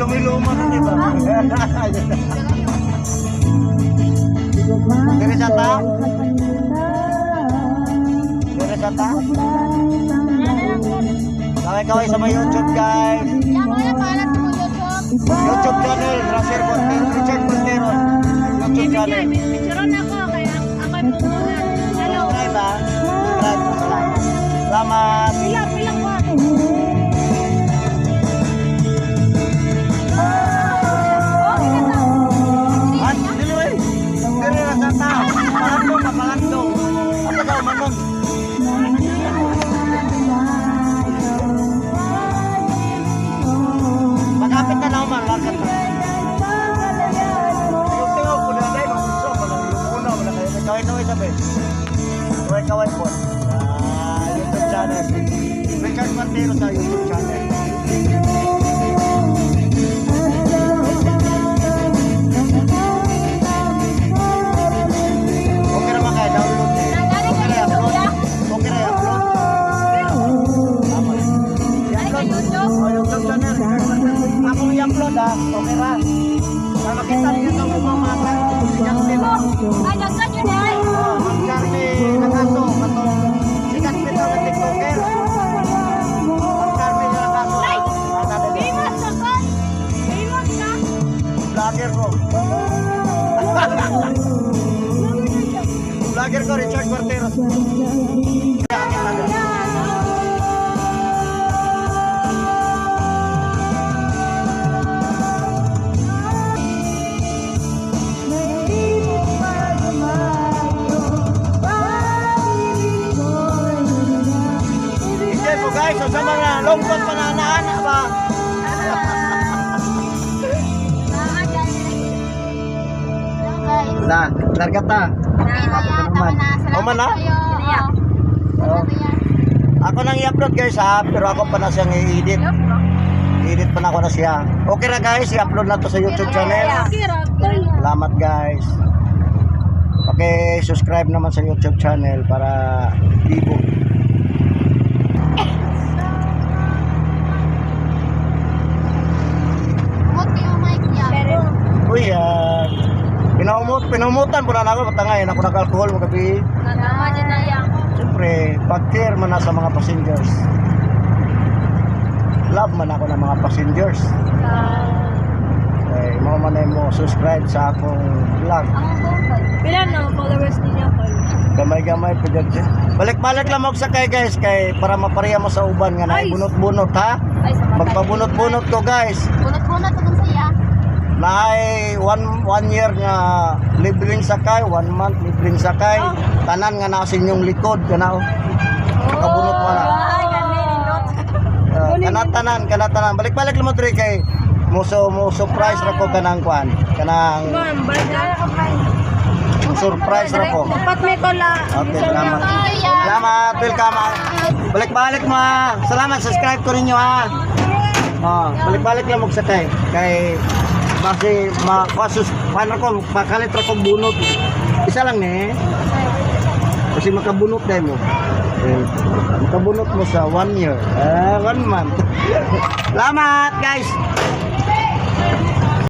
Lumi-luma na, di ba? Dire sa ta? Dire sa ta? Kaway-kaway sa may YouTube, guys. YouTube channel, Racer Contero, Richard Contero. YouTube channel. Picturean ako, kaya ako'y pupunan. Hello. Subscribe ha. Subscribe po sa lahat. Salamat. Pilang po. At, diliway. Dire na sa ta. Pangatlo na, pangatlo. Ano daw, manong? Magkapit na naman, lakad na. Yung tingog ko na dahil, gusto ko lang yung muna, wala kayo. Kaway-kaway sabi. Kaway-kaway po. YouTube channel. Richard Contero sa YouTube channel. Okay naman kayo, download eh. Okay na i-upload. Okay na i-upload. Tama. I-upload. Oh, YouTube channel. Ako i-upload ha. Okay ba? Para makita niyo ito mga mga siyak nila. Ay, nagkan yun ay. Ang Carmen Nakaso. Sikat nito na TikToker. Ang Carmen Nakaso. Famous na ka. Famous na. Vlogger ko. Vlogger ko, Richard Contero. Enjoy po guys, so sa mga longkot pananaan ba? Na, larga ta. Naman na? Ako nang i-upload guys ha, pero ako pa na siyang i-edit. I-edit pa na ako na siya. Okay na guys, i-upload na to sa YouTube channel. Salamat guys. Okay, subscribe naman sa YouTube channel para libo. Uy, pinumutan po na ako, patangayin ako nag-alcohol mo gabi. Siyempre, pag-care man na sa mga passengers. Love man ako ng mga passengers. Okay, mo man mo subscribe sa akong vlog. Pila na followers niya ko. Gamay-gamay po dyan siya. Balik-balik lang ako sa kay guys, kay para mapareha mo sa uban nga na bunot-bunot ha. Magpabunot-bunot ko guys. Bunot-bunot kung saya. Naay one year nga libreng sakay, 1 month libreng sakay. Tanan nga na sa inyong likod kana oh. Nakabunot mo na. Kanatanan. Balik-balik lang mo dre kay mo surprise ra ko kanang kuan. Kanang surprise ra ko. Dapat may kola. Okay, salamat. Salamat, welcome. Balik-balik mo ha. Salamat, subscribe ko ninyo ha. Oh, balik-balik lang mo sakay kay kasi makasus paano ko makalit ra kong bunot. Isa lang ni. Kasi makabunot dai mo. Makabunot mo sa 1 year. 1 month. Salamat guys.